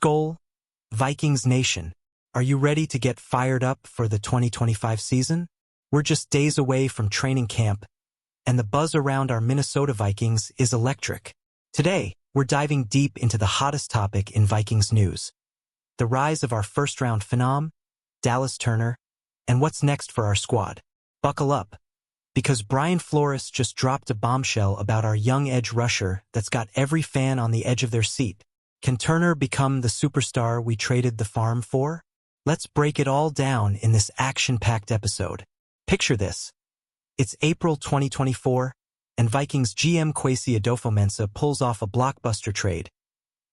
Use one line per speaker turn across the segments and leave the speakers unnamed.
SKOL, Vikings Nation, are you ready to get fired up for the 2025 season? We're just days away from training camp, and the buzz around our Minnesota Vikings is electric. Today, we're diving deep into the hottest topic in Vikings news: the rise of our first-round phenom, Dallas Turner, and what's next for our squad. Buckle up, because Brian Flores just dropped a bombshell about our young edge rusher that's got every fan on the edge of their seat. Can Turner become the superstar we traded the farm for? Let's break it all down in this action-packed episode. Picture this. It's April 2024, and Vikings GM Kwesi Adofo-Mensah pulls off a blockbuster trade,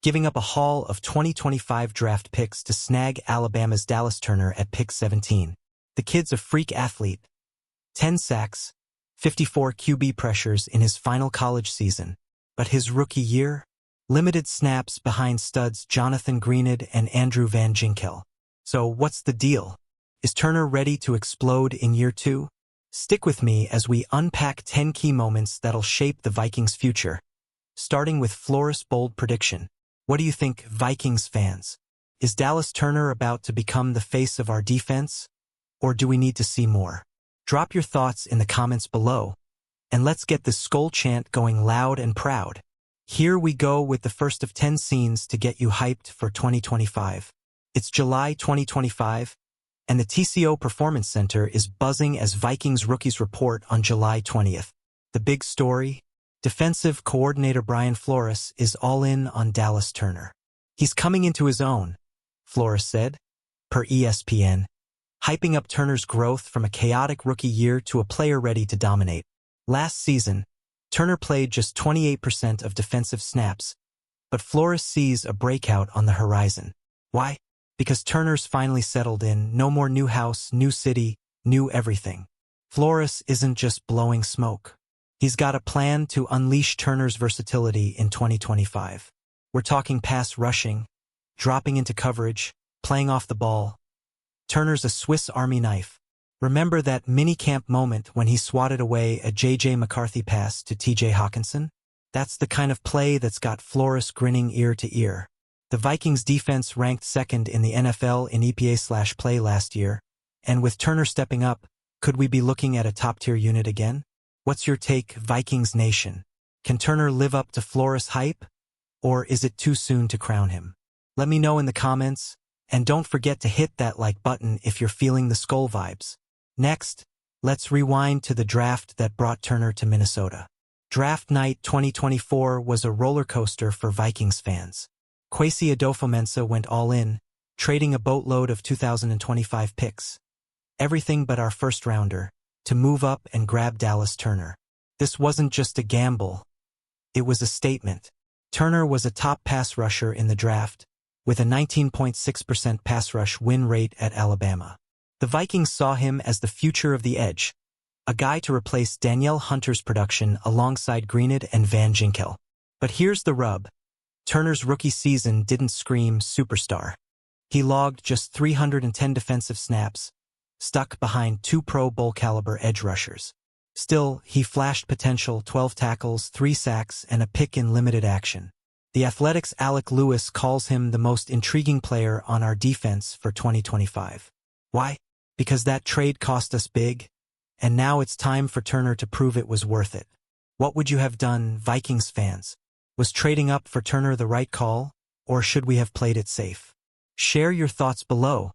giving up a haul of 2025 draft picks to snag Alabama's Dallas Turner at pick 17. The kid's a freak athlete. 10 sacks, 54 QB pressures in his final college season, but his rookie year? Limited snaps behind studs Jonathan Greenid and Andrew Van Ginkel. So what's the deal? Is Turner ready to explode in year 2? Stick with me as we unpack 10 key moments that'll shape the Vikings' future. Starting with Flores' bold prediction. What do you think, Vikings fans? Is Dallas Turner about to become the face of our defense? Or do we need to see more? Drop your thoughts in the comments below, and let's get the SKOL chant going loud and proud. Here we go with the first of 10 scenes to get you hyped for 2025. It's July 2025, and the TCO Performance Center is buzzing as Vikings rookies report on July 20th. The big story? Defensive coordinator Brian Flores is all in on Dallas Turner. He's coming into his own, Flores said, per ESPN, hyping up Turner's growth from a chaotic rookie year to a player ready to dominate. Last season, Turner played just 28% of defensive snaps, but Flores sees a breakout on the horizon. Why? Because Turner's finally settled in. No more new house, new city, new everything. Flores isn't just blowing smoke. He's got a plan to unleash Turner's versatility in 2025. We're talking pass rushing, dropping into coverage, playing off the ball. Turner's a Swiss Army knife. Remember that mini-camp moment when he swatted away a J.J. McCarthy pass to T.J. Hawkinson? That's the kind of play that's got Flores grinning ear to ear. The Vikings defense ranked second in the NFL in EPA/play last year, and with Turner stepping up, could we be looking at a top-tier unit again? What's your take, Vikings Nation? Can Turner live up to Flores' hype, or is it too soon to crown him? Let me know in the comments, and don't forget to hit that like button if you're feeling the SKOL vibes. Next, let's rewind to the draft that brought Turner to Minnesota. Draft night 2024 was a roller coaster for Vikings fans. Kwesi Adofo-Mensah went all in, trading a boatload of 2025 picks, everything but our first-rounder, to move up and grab Dallas Turner. This wasn't just a gamble. It was a statement. Turner was a top pass rusher in the draft, with a 19.6% pass rush win rate at Alabama. The Vikings saw him as the future of the edge, a guy to replace Danielle Hunter's production alongside Greenid and Van Ginkel. But here's the rub. Turner's rookie season didn't scream superstar. He logged just 310 defensive snaps, stuck behind 2 Pro Bowl-caliber edge rushers. Still, he flashed potential: 12 tackles, 3 sacks, and a pick in limited action. The Athletic's Alec Lewis calls him the most intriguing player on our defense for 2025. Why? Because that trade cost us big, and now it's time for Turner to prove it was worth it. What would you have done, Vikings fans? Was trading up for Turner the right call, or should we have played it safe? Share your thoughts below,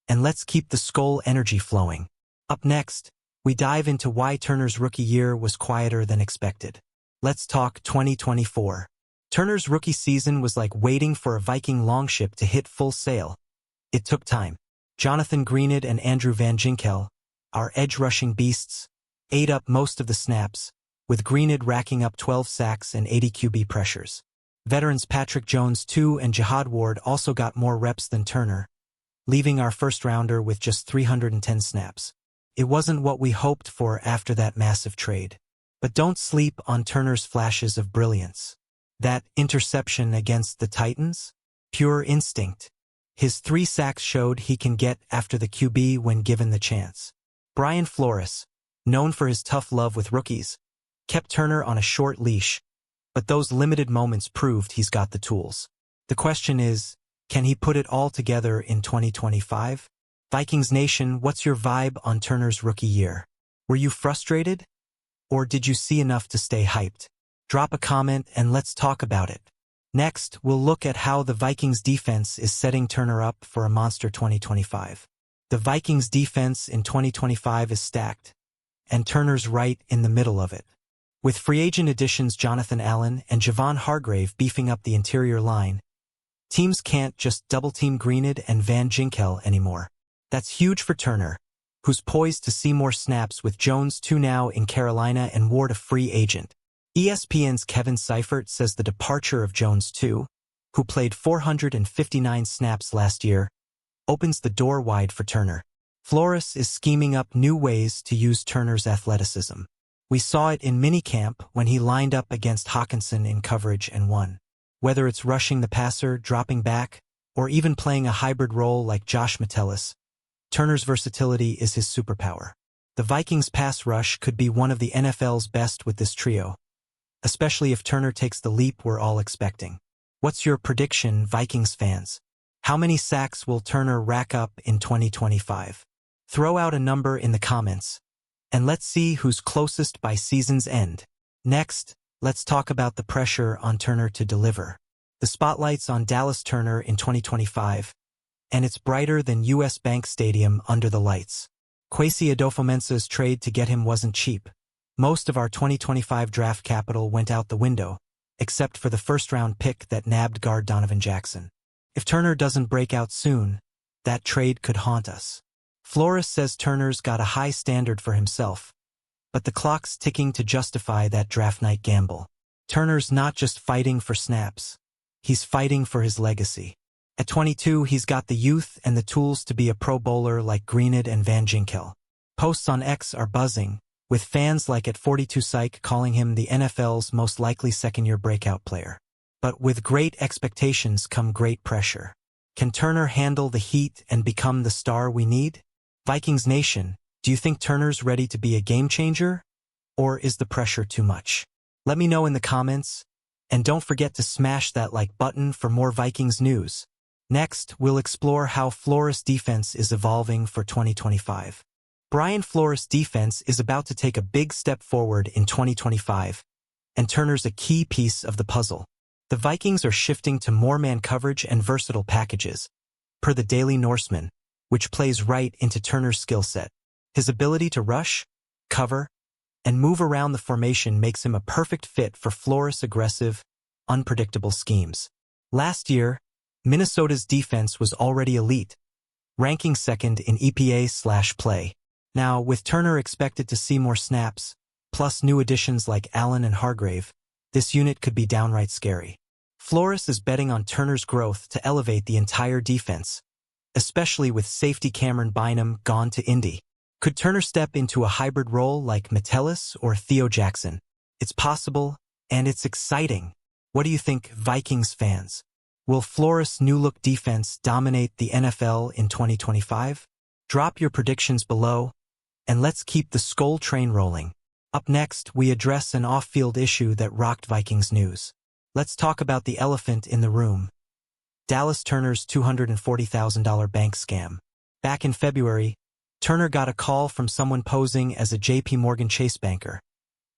and let's keep the SKOL energy flowing. Up next, we dive into why Turner's rookie year was quieter than expected. Let's talk 2024. Turner's rookie season was like waiting for a Viking longship to hit full sail. It took time. Jonathan Greenid and Andrew Van Ginkel, our edge-rushing beasts, ate up most of the snaps, with Greenid racking up 12 sacks and 80 QB pressures. Veterans Patrick Jones II and Jihad Ward also got more reps than Turner, leaving our first-rounder with just 310 snaps. It wasn't what we hoped for after that massive trade. But don't sleep on Turner's flashes of brilliance. That interception against the Titans? Pure instinct. His 3 sacks showed he can get after the QB when given the chance. Brian Flores, known for his tough love with rookies, kept Turner on a short leash, but those limited moments proved he's got the tools. The question is, Can he put it all together in 2025? Vikings Nation, what's your vibe on Turner's rookie year? Were you frustrated? Or did you see enough to stay hyped? Drop a comment and let's talk about it. Next, we'll look at how the Vikings defense is setting Turner up for a monster 2025. The Vikings defense in 2025 is stacked, and Turner's right in the middle of it. With free agent additions Jonathan Allen and Javon Hargrave beefing up the interior line, teams can't just double-team Greenid and Van Ginkel anymore. That's huge for Turner, who's poised to see more snaps with Jones 2 now in Carolina and Ward a free agent. ESPN's Kevin Seifert says the departure of Jones 2, who played 459 snaps last year, opens the door wide for Turner. Flores is scheming up new ways to use Turner's athleticism. We saw it in minicamp when he lined up against Hawkinson in coverage and won. Whether it's rushing the passer, dropping back, or even playing a hybrid role like Josh Metellus, Turner's versatility is his superpower. The Vikings' pass rush could be one of the NFL's best with this trio, especially if Turner takes the leap we're all expecting. What's your prediction, Vikings fans? How many sacks will Turner rack up in 2025? Throw out a number in the comments, and let's see who's closest by season's end. Next, let's talk about the pressure on Turner to deliver. The spotlight's on Dallas Turner in 2025, and it's brighter than US Bank Stadium under the lights. Kwesi Adofo-Mensah's trade to get him wasn't cheap. Most of our 2025 draft capital went out the window, except for the first-round pick that nabbed guard Donovan Jackson. If Turner doesn't break out soon, that trade could haunt us. Flores says Turner's got a high standard for himself, but the clock's ticking to justify that draft night gamble. Turner's not just fighting for snaps. He's fighting for his legacy. At 22, he's got the youth and the tools to be a Pro Bowler like Greenid and Van Ginkel. Posts on X are buzzing, with fans like at 42 Psych calling him the NFL's most likely second-year breakout player. But with great expectations come great pressure. Can Turner handle the heat and become the star we need? Vikings Nation, do you think Turner's ready to be a game-changer? Or is the pressure too much? Let me know in the comments, and don't forget to smash that like button for more Vikings news. Next, we'll explore how Flores' defense is evolving for 2025. Brian Flores' defense is about to take a big step forward in 2025, and Turner's a key piece of the puzzle. The Vikings are shifting to more man coverage and versatile packages, per the Daily Norseman, which plays right into Turner's skill set. His ability to rush, cover, and move around the formation makes him a perfect fit for Flores' aggressive, unpredictable schemes. Last year, Minnesota's defense was already elite, ranking second in EPA/play. Now, with Turner expected to see more snaps, plus new additions like Allen and Hargrave, this unit could be downright scary. Flores is betting on Turner's growth to elevate the entire defense, especially with safety Cameron Bynum gone to Indy. Could Turner step into a hybrid role like Metellus or Theo Jackson? It's possible, and it's exciting. What do you think, Vikings fans? Will Flores' new-look defense dominate the NFL in 2025? Drop your predictions below, and let's keep the SKOL train rolling. Up next, we address an off-field issue that rocked Vikings news. Let's talk about the elephant in the room. Dallas Turner's $240,000 bank scam. Back in February, Turner got a call from someone posing as a JP Morgan Chase banker,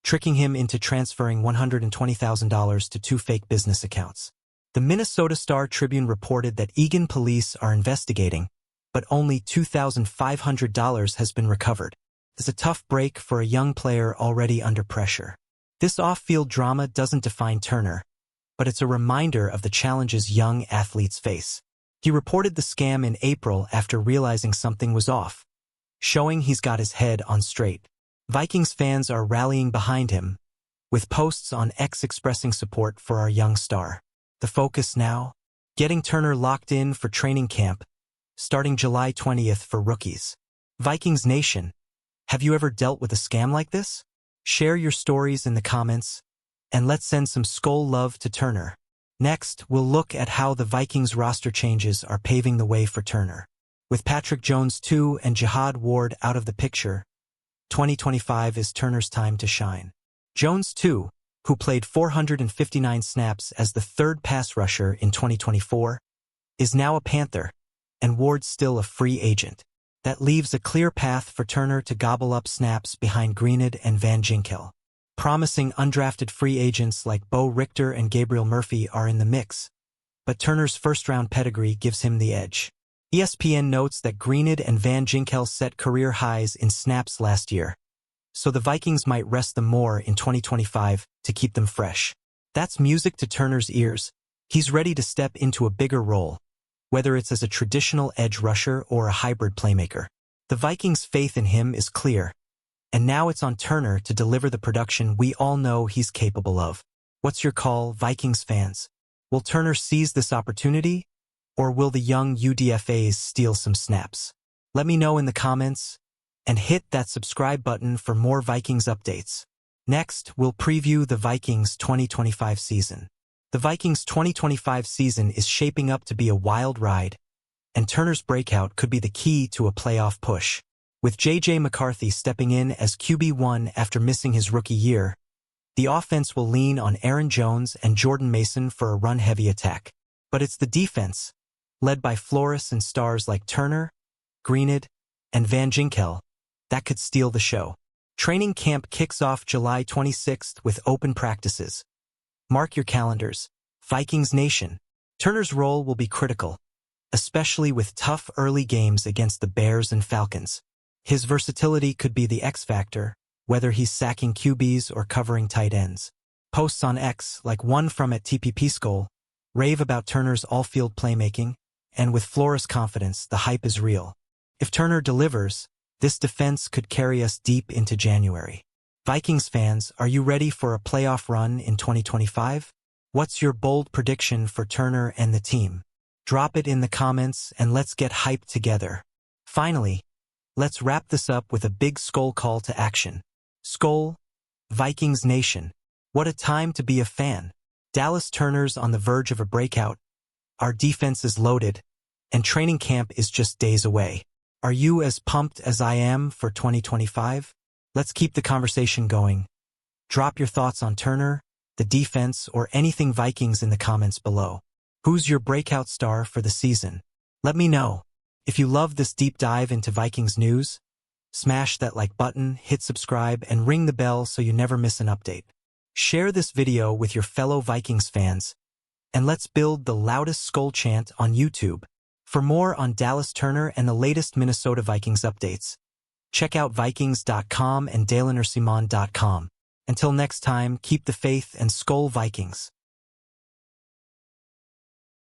tricking him into transferring $120,000 to two fake business accounts. The Minnesota Star-Tribune reported that Eagan police are investigating, but only $2,500 has been recovered. It's a tough break for a young player already under pressure. This off-field drama doesn't define Turner, but it's a reminder of the challenges young athletes face. He reported the scam in April after realizing something was off, showing he's got his head on straight. Vikings fans are rallying behind him, with posts on X expressing support for our young star. The focus now? Getting Turner locked in for training camp, starting July 20th for rookies. Vikings Nation, have you ever dealt with a scam like this? Share your stories in the comments, and let's send some SKOL love to Turner. Next, we'll look at how the Vikings roster changes are paving the way for Turner. With Patrick Jones 2 and Jihad Ward out of the picture, 2025 is Turner's time to shine. Jones 2, who played 459 snaps as the third pass rusher in 2024, is now a Panther, and Ward's still a free agent. That leaves a clear path for Turner to gobble up snaps behind Greenwood and Van Ginkel. Promising undrafted free agents like Bo Richter and Gabriel Murphy are in the mix, but Turner's first-round pedigree gives him the edge. ESPN notes that Greenwood and Van Ginkel set career highs in snaps last year, so the Vikings might rest them more in 2025 to keep them fresh. That's music to Turner's ears. He's ready to step into a bigger role, whether it's as a traditional edge rusher or a hybrid playmaker. The Vikings' faith in him is clear, and now it's on Turner to deliver the production we all know he's capable of. What's your call, Vikings fans? Will Turner seize this opportunity, or will the young UDFAs steal some snaps? Let me know in the comments, and hit that subscribe button for more Vikings updates. Next, we'll preview the Vikings 2025 season. The Vikings 2025 season is shaping up to be a wild ride, and Turner's breakout could be the key to a playoff push. With J.J. McCarthy stepping in as QB1 after missing his rookie year, the offense will lean on Aaron Jones and Jordan Mason for a run-heavy attack. But it's the defense, led by Flores and stars like Turner, Greenwood, and Van Ginkel, that could steal the show. Training camp kicks off July 26th with open practices. Mark your calendars, Vikings Nation. Turner's role will be critical, especially with tough early games against the Bears and Falcons. His versatility could be the X factor, whether he's sacking QBs or covering tight ends. Posts on X, like one from @TPP_SKOL, rave about Turner's all-field playmaking, and with Flores' confidence, the hype is real. If Turner delivers, this defense could carry us deep into January. Vikings fans, are you ready for a playoff run in 2025? What's your bold prediction for Turner and the team? Drop it in the comments and let's get hyped together. Finally, let's wrap this up with a big SKOL call to action. SKOL, Vikings Nation. What a time to be a fan. Dallas Turner's on the verge of a breakout. Our defense is loaded, and training camp is just days away. Are you as pumped as I am for 2025? Let's keep the conversation going. Drop your thoughts on Turner, the defense, or anything Vikings in the comments below. Who's your breakout star for the season? Let me know. If you love this deep dive into Vikings news, smash that like button, hit subscribe, and ring the bell so you never miss an update. Share this video with your fellow Vikings fans, and let's build the loudest SKOL chant on YouTube. For more on Dallas Turner and the latest Minnesota Vikings updates, check out Vikings.com and DailyNursimon.com. Until next time, keep the faith and SKOL Vikings.